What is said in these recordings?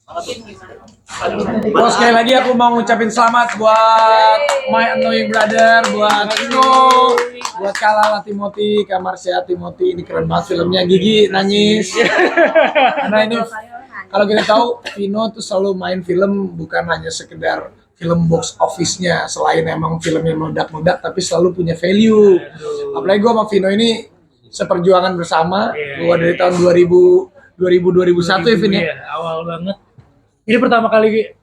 Bro, sekali lagi aku mau ngucapin selamat buat My Annoying Brother, buat Vino, buat Kalala Timothy, Kamarsya Timothy. Ini keren banget filmnya. Gigi nangis. Karena ini kalau kita tahu Vino tuh selalu main film bukan hanya sekedar film box office-nya, selain emang filmnya meledak-meledak tapi selalu punya value. Apalagi gue sama Vino ini seperjuangan bersama. Gue dari tahun 2001 ya Vin ya. Awal banget. Ini pertama kali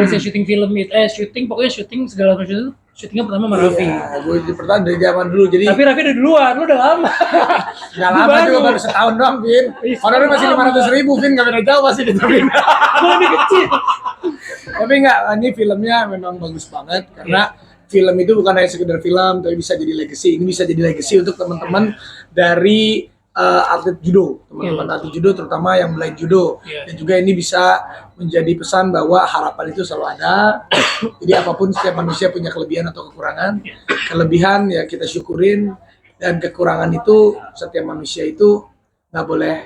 saya syuting film itu, syuting segala macam itu syutingnya pertama sama Raffi. Iya, gue pertama dari zaman dulu. Jadi tapi Raffi udah duluan, lu udah lama. Nggak lama juga, baru setahun doang, Vin. Honornya masih 500.000, Vin, nggak beda jauh masih gitu, Vin. Ini kecil. Tapi nggak, ini filmnya memang bagus banget karena film itu bukan hanya sekedar film, tapi bisa jadi legacy. Ini bisa jadi legacy untuk teman-teman dari atlet judo, teman-teman atlet judo, terutama yang blind judo. Dan juga ini bisa menjadi pesan bahwa harapan itu selalu ada. Jadi apapun, setiap manusia punya kelebihan atau kekurangan. Kelebihan ya kita syukurin, dan kekurangan itu setiap manusia itu nggak boleh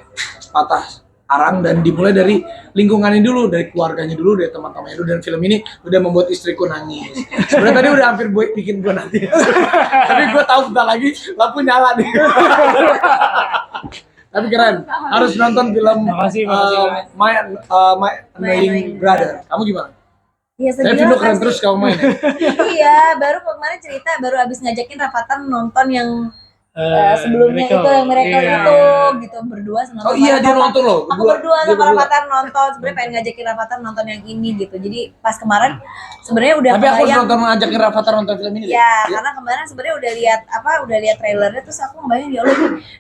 patah arang, dan dimulai dari lingkungannya dulu, dari keluarganya dulu, dari teman-temannya dulu. Dan film ini udah membuat istriku nangis. Sebenarnya tadi udah hampir bikin gue nangis. Tapi gue tahu bentar lagi lampu nyala nih. Tapi keren, harus nonton film Makasih. My Annoying Brother. Kamu gimana? Iya, Saya Vino keren terus kamu main. Iya, baru kemarin cerita, baru abis ngajakin Rafathar nonton yang sebelumnya Miracle. itu, yang Miracle Iya. itu gitu, berdua sama Iya, dia nonton loh. Aku berdua sama Rafathar nonton, sebenarnya pengen ngajakin Rafathar nonton yang ini gitu. Jadi pas kemarin sebenarnya udah Tapi aku harus kebayang. nonton, ngajakin Rafathar nonton film ini. Ya, karena kemarin sebenarnya udah lihat trailernya, terus aku ngebayang ya Allah,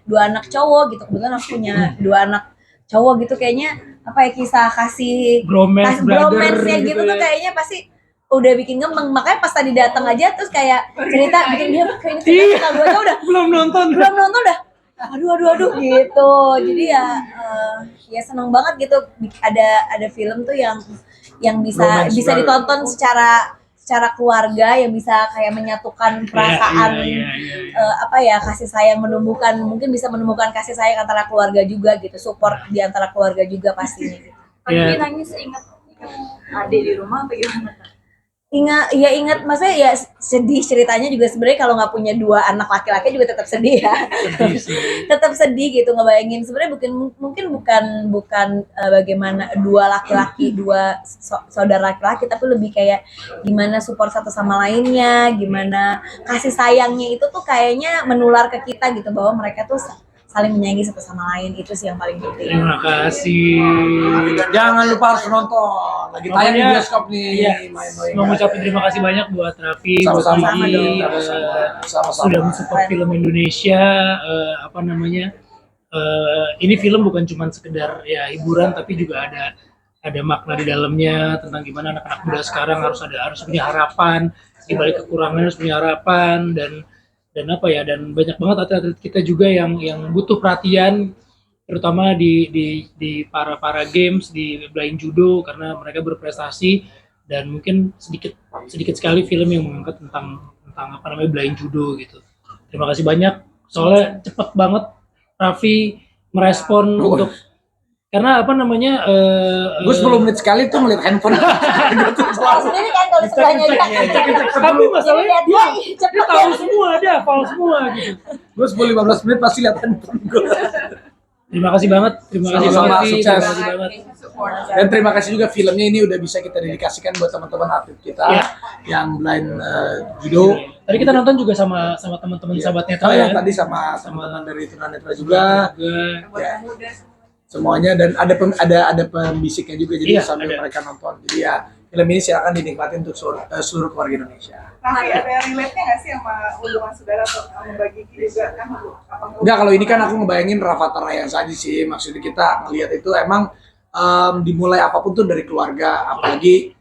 dua anak cowok gitu. Kebetulan aku punya dua anak cowok gitu, kayaknya apa ya, kisah kasih Bromance, bromance-nya gitu tuh kayaknya pasti udah bikin gemeng. Makanya pas tadi datang aja terus kayak cerita bikin dia kayak ini kita dua aja udah belum nonton dah. Aduh gitu. Jadi ya seneng banget gitu ada film tuh yang bisa Romance brother. ditonton secara keluarga, yang bisa kayak menyatukan perasaan apa ya, kasih sayang, mungkin bisa menumbuhkan kasih sayang antara keluarga juga gitu, support di antara keluarga juga pastinya gitu. Tapi nangis ingat adik di rumah apa gimana? Ingat, maksudnya ya sedih ceritanya juga sebenarnya. Kalau nggak punya dua anak laki-laki juga tetap sedih ya. Tetap sedih gitu ngebayangin. Sebenarnya bukan bagaimana dua laki-laki, dua saudara laki-laki, tapi lebih kayak gimana support satu sama lainnya, gimana kasih sayangnya itu tuh kayaknya menular ke kita gitu, bahwa mereka tuh saling menyayangi satu sama lain. Itu sih yang paling penting. Terima kasih. Jangan lupa harus nonton. Lagi tayang di bioskop nih. Iya. My Annoying Mau Brother. ngucapin terima kasih banyak buat Raffi, buat Sama-sama Gigi, dong. Sama-sama. sudah mensupport film Indonesia. Ini film bukan cuma sekedar ya hiburan, tapi juga ada makna di dalamnya tentang gimana anak-anak muda sekarang harus punya harapan, di balik kekurangan harus punya harapan, dan banyak banget atlet-atlet kita juga yang butuh perhatian, terutama di para games, di blind judo, karena mereka berprestasi. Dan mungkin sedikit sekali film yang mengangkat tentang blind judo gitu. Terima kasih banyak, soalnya cepet banget Raffi merespon untuk, karena Gue 10 menit sekali tuh ngeliat handphone. Tahu sendiri kan kalau di sebelahnya dia. tapi masalahnya Jadi dia tahu semua, dia hafal semua gitu. Gue 10-15 menit pasti lihat handphone gue. Terima kasih banget, Sama-sama, Raffi. sukses. Terima kasih banget. Dan terima kasih juga, filmnya ini udah bisa kita dedikasikan buat teman-teman atlet kita yang blind judo. Tadi kita nonton juga sama teman-teman sahabat Netra ya, ya. tadi sama teman-teman dari Tunanetra juga. Ya. Muda. Semuanya, dan ada pembisiknya juga, jadi sambil ada. mereka nonton. Jadi ya film ini silakan dinikmati untuk seluruh keluarga Indonesia. Tapi ada relate-nya nggak sih sama hubungan saudara atau sama bagi juga kan? Enggak, kalau ini kan aku ngebayangin Rafathar Rayansa aja sih. Maksudnya kita ngelihat itu emang dimulai apapun tuh dari keluarga. Apalagi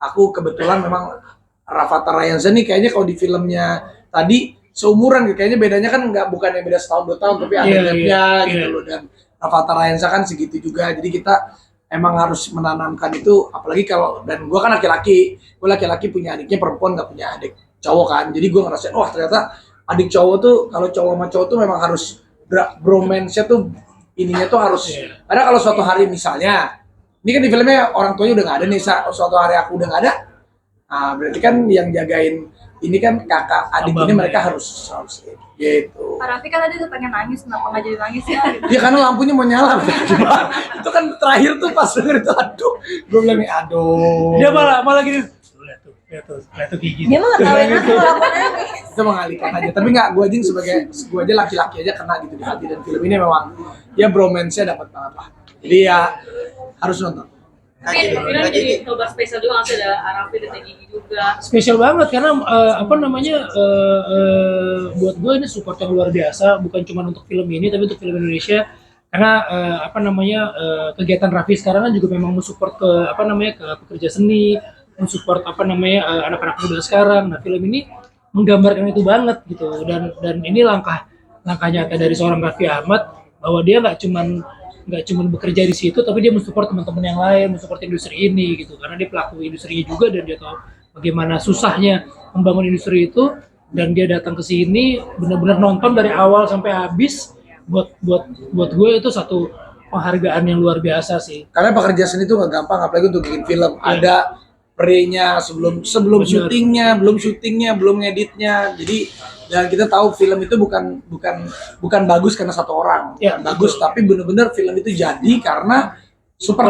aku kebetulan memang Rafathar Rayansa nih kayaknya kalau di filmnya tadi seumuran, kayaknya bedanya kan bukan yang beda setahun 2 tahun, tapi ada gapnya gitu loh. Dan Rafathar Rayansa kan segitu juga, jadi kita emang harus menanamkan itu. Apalagi kalau, dan gue kan laki-laki punya adiknya perempuan, nggak punya adik cowok kan, jadi gue ngerasain wah ternyata adik cowok tuh, kalau cowok sama cowok tuh memang harus bromance-nya tuh ininya tuh harus. Karena kalau suatu hari misalnya Ini kan di filmnya orang tuanya udah nggak ada nih, suatu hari aku udah nggak ada. Nah, berarti kan yang jagain ini kan kakak adik ini, Abang, mereka ya. harus gitu. Pak Raffi kan tadi tuh pengen nangis, kenapa nggak jadi nangis ya? Gitu. Ya karena lampunya mau nyala. Itu kan terakhir tuh pas denger itu, aduh, gue bilang nih aduh. Dia malah gini. Lihat tuh gigi. Dia mah ngetawain aku kalau aku nangis. Itu mengalihkan aja, tapi nggak, gue aja sebagai gue aja laki-laki aja kena gitu di hati, dan film ini memang ya bromance-nya dapat banget lah, jadi ya harus nonton. Tapi film jadi coba spesial juga nggak sih, ada Arafi dan Gigi juga. Spesial banget karena buat gue ini support yang luar biasa, bukan cuma untuk film ini tapi untuk film Indonesia, karena kegiatan Raffi sekarang kan juga memang mensupport ke ke pekerja seni, mensupport anak-anak muda sekarang. Nah, film ini menggambarkan itu banget gitu, dan ini langkah nyata dari seorang Raffi Ahmad, bahwa dia nggak cuman bekerja di situ, tapi dia mensupport teman-teman yang lain, mensupport industri ini gitu, karena dia pelaku industrinya juga dan dia tahu bagaimana susahnya membangun industri itu, dan dia datang ke sini benar-benar nonton dari awal sampai habis. Buat gue itu satu penghargaan yang luar biasa sih. Karena pekerja seni itu nggak gampang, apalagi untuk bikin film. Ada pre-nya sebelum Bener. syutingnya, belum ngeditnya. Jadi dan kita tahu film itu bukan bagus karena satu orang, Ya, bukan bagus, betul. tapi benar-benar film itu jadi karena super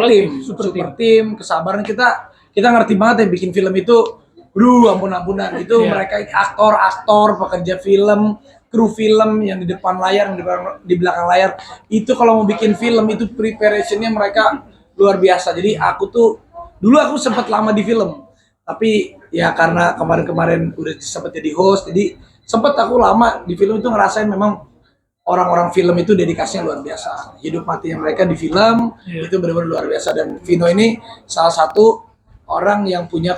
tim, kesabaran kita ngerti banget ya bikin film itu. Ampun-ampunan itu Ya. mereka aktor, pekerja film, kru film yang di depan layar, yang di belakang layar. Itu kalau mau bikin film itu preparationnya mereka luar biasa. Jadi dulu aku sempat lama di film, tapi ya karena kemarin udah sempat jadi host, jadi sempat aku lama di film itu ngerasain memang orang-orang film itu dedikasinya luar biasa. Hidup matinya mereka di film itu benar-benar luar biasa, dan Vino ini salah satu orang yang punya